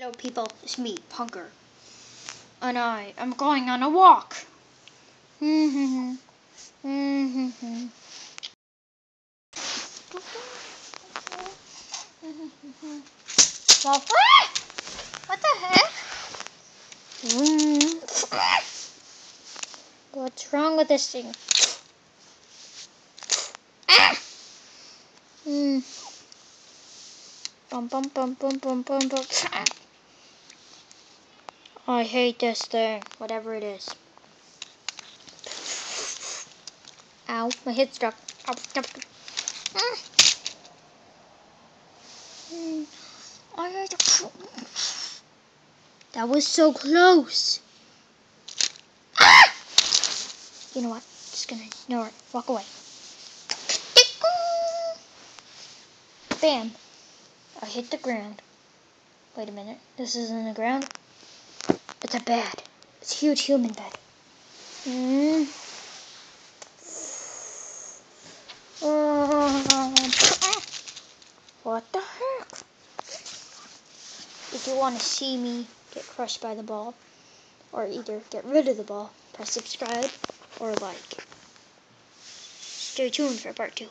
Hello people, it's me, Punker. And I am going on a walk. What the heck? What's wrong with this thing? Bum bum bum bum bum bum bum. I hate this thing, whatever it is. Ow, my head stuck. Ow, ow. I hate it. That was so close. You know what? Just gonna ignore it. Walk away. Bam. I hit the ground. Wait a minute. This isn't the ground. It's a bed. It's a huge human bed. What the heck? If you want to see me get crushed by the ball, or either get rid of the ball, press subscribe or like. Stay tuned for part 2.